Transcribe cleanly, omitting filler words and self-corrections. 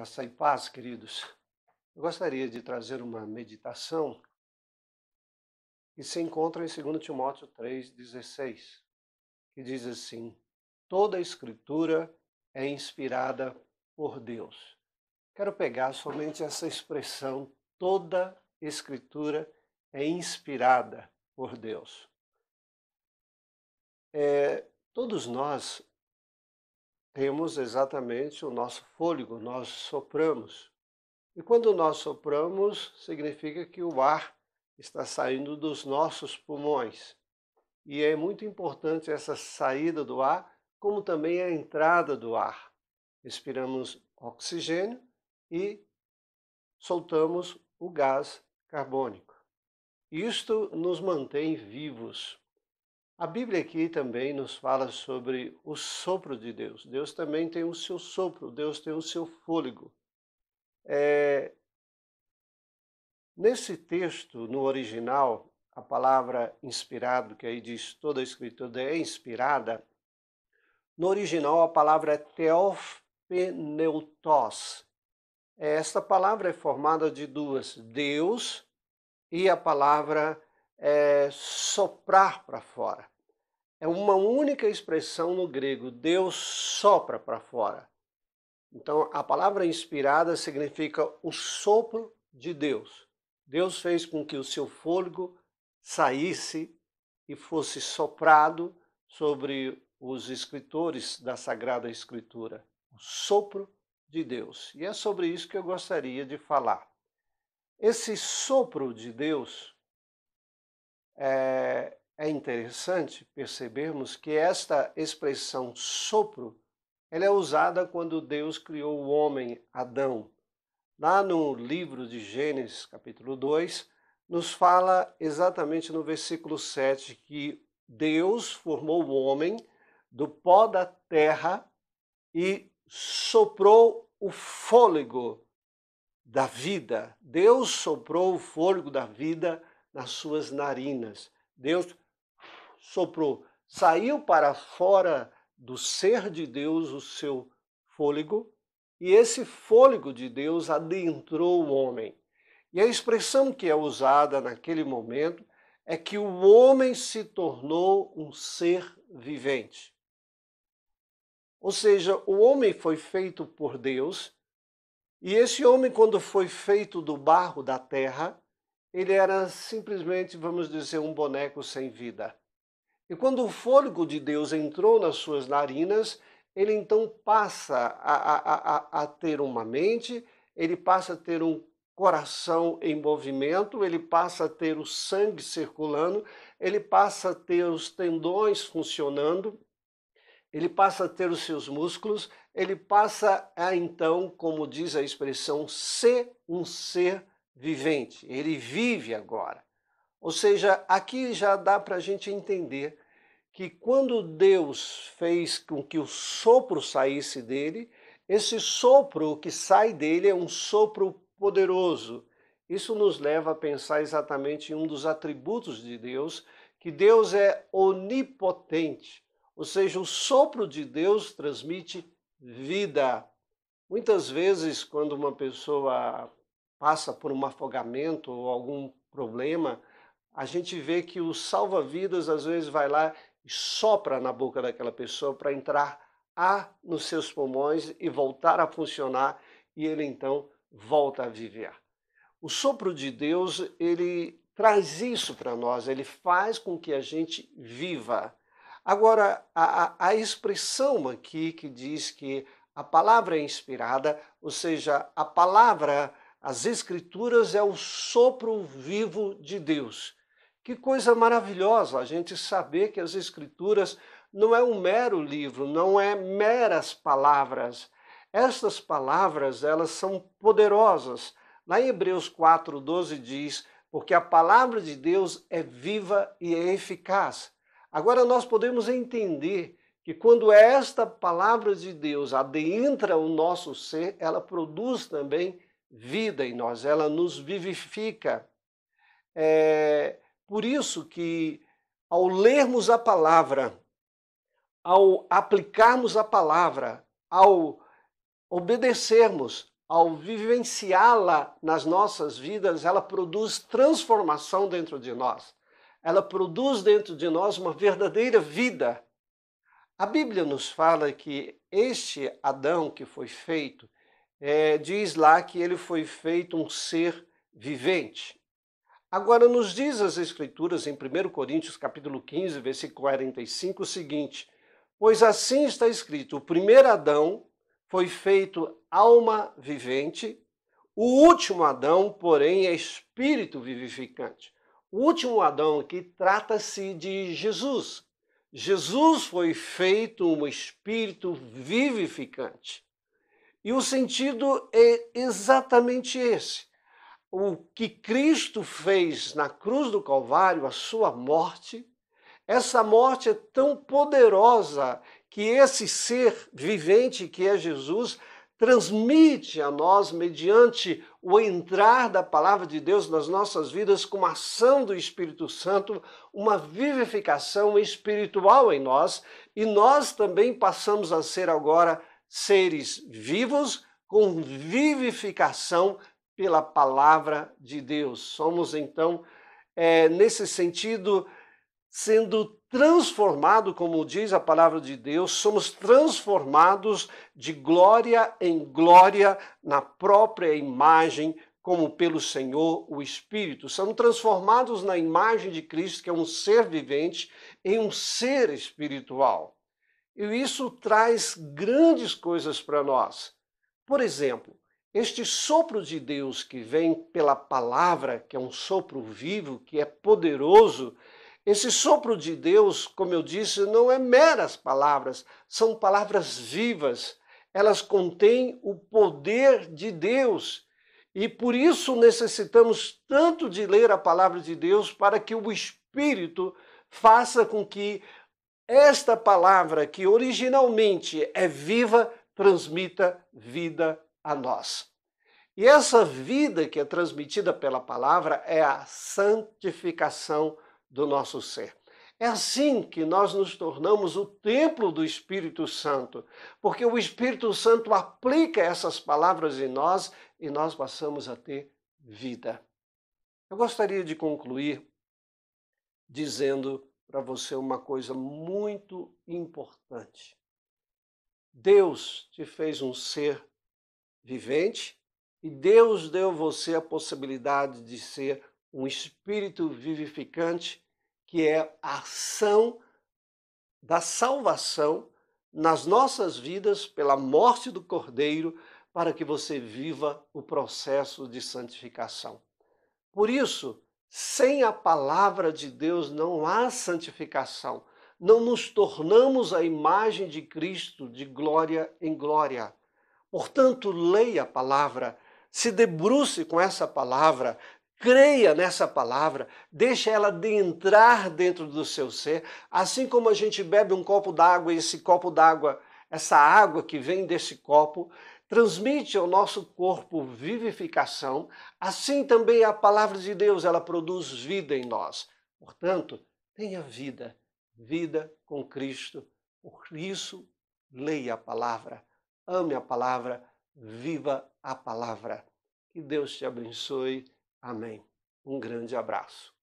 Graça e paz, queridos. Eu gostaria de trazer uma meditação que se encontra em 2 Timóteo 3,16, que diz assim: toda a Escritura é inspirada por Deus. Quero pegar somente essa expressão, toda Escritura é inspirada por Deus. Todos nós temos exatamente o nosso fôlego, nós sopramos. E quando nós sopramos, significa que o ar está saindo dos nossos pulmões. E é muito importante essa saída do ar, como também a entrada do ar. Respiramos oxigênio e soltamos o gás carbônico. Isto nos mantém vivos. A Bíblia aqui também nos fala sobre o sopro de Deus. Deus também tem o seu sopro, Deus tem o seu fôlego. Nesse texto, no original, a palavra inspirado, que aí diz toda a Escritura é inspirada, no original a palavra é theopneustos. Esta palavra é formada de duas, Deus e a palavra soprar para fora. É uma única expressão no grego, Deus sopra para fora. Então, a palavra inspirada significa o sopro de Deus. Deus fez com que o seu fôlego saísse e fosse soprado sobre os escritores da Sagrada Escritura. O sopro de Deus. E é sobre isso que eu gostaria de falar. Esse sopro de Deus é interessante percebermos que esta expressão sopro, ela é usada quando Deus criou o homem, Adão. Lá no livro de Gênesis, capítulo 2, nos fala exatamente no versículo 7 que Deus formou o homem do pó da terra e soprou o fôlego da vida. Deus soprou o fôlego da vida nas suas narinas. Deus soprou, saiu para fora do ser de Deus o seu fôlego, e esse fôlego de Deus adentrou o homem. E a expressão que é usada naquele momento é que o homem se tornou um ser vivente. Ou seja, o homem foi feito por Deus, e esse homem, quando foi feito do barro da terra, ele era simplesmente, vamos dizer, um boneco sem vida. E quando o fôlego de Deus entrou nas suas narinas, ele então passa a ter uma mente, ele passa a ter um coração em movimento, ele passa a ter o sangue circulando, ele passa a ter os tendões funcionando, ele passa a ter os seus músculos, ele passa a então, como diz a expressão, ser um ser vivente. Ele vive agora. Ou seja, aqui já dá para a gente entender que quando Deus fez com que o sopro saísse dele, esse sopro que sai dele é um sopro poderoso. Isso nos leva a pensar exatamente em um dos atributos de Deus, que Deus é onipotente, ou seja, o sopro de Deus transmite vida. Muitas vezes, quando uma pessoa passa por um afogamento ou algum problema, a gente vê que o salva-vidas às vezes vai lá e sopra na boca daquela pessoa para entrar ar nos seus pulmões e voltar a funcionar, e ele então volta a viver. O sopro de Deus, ele traz isso para nós, ele faz com que a gente viva. Agora, a expressão aqui que diz que a palavra é inspirada, ou seja, a palavra, as Escrituras é o sopro vivo de Deus. Que coisa maravilhosa a gente saber que as Escrituras não é um mero livro, não é meras palavras. Estas palavras, elas são poderosas. Lá em Hebreus 4:12 diz, porque a palavra de Deus é viva e é eficaz. Agora nós podemos entender que quando esta palavra de Deus adentra o nosso ser, ela produz também vida em nós, ela nos vivifica. Por isso que ao lermos a palavra, ao aplicarmos a palavra, ao obedecermos, ao vivenciá-la nas nossas vidas, ela produz transformação dentro de nós. Ela produz dentro de nós uma verdadeira vida. A Bíblia nos fala que este Adão que foi feito, diz lá que ele foi feito um ser vivente. Agora, nos diz as Escrituras, em 1 Coríntios capítulo 15, versículo 45, o seguinte: pois assim está escrito, o primeiro Adão foi feito alma vivente, o último Adão, porém, é espírito vivificante. O último Adão aqui trata-se de Jesus. Jesus foi feito um espírito vivificante. E o sentido é exatamente esse. O que Cristo fez na cruz do Calvário, a sua morte, essa morte é tão poderosa que esse ser vivente que é Jesus transmite a nós, mediante o entrar da palavra de Deus nas nossas vidas, com a ação do Espírito Santo, uma vivificação espiritual em nós, e nós também passamos a ser agora seres vivos com vivificação pela palavra de Deus. Somos então, nesse sentido, sendo transformado, como diz a palavra de Deus, somos transformados de glória em glória na própria imagem, como pelo Senhor o Espírito. Somos transformados na imagem de Cristo, que é um ser vivente, em um ser espiritual. E isso traz grandes coisas para nós. Por exemplo, este sopro de Deus que vem pela palavra, que é um sopro vivo, que é poderoso, esse sopro de Deus, como eu disse, não é meras palavras, são palavras vivas. Elas contêm o poder de Deus. E por isso necessitamos tanto de ler a palavra de Deus para que o Espírito faça com que esta palavra, que originalmente é viva, transmita vida a nós. E essa vida que é transmitida pela palavra é a santificação do nosso ser. É assim que nós nos tornamos o templo do Espírito Santo, porque o Espírito Santo aplica essas palavras em nós e nós passamos a ter vida. Eu gostaria de concluir dizendo para você uma coisa muito importante. Deus te fez um ser vivente e Deus deu a você a possibilidade de ser um espírito vivificante, que é a ação da salvação nas nossas vidas pela morte do Cordeiro, para que você viva o processo de santificação. Por isso, sem a palavra de Deus não há santificação. Não nos tornamos a imagem de Cristo de glória em glória. Portanto, leia a palavra, se debruce com essa palavra, creia nessa palavra, deixe ela entrar dentro do seu ser, assim como a gente bebe um copo d'água e esse copo d'água, essa água que vem desse copo, transmite ao nosso corpo vivificação, assim também a palavra de Deus, ela produz vida em nós. Portanto, tenha vida, vida com Cristo. Por isso, leia a palavra, ame a palavra, viva a palavra. Que Deus te abençoe. Amém. Um grande abraço.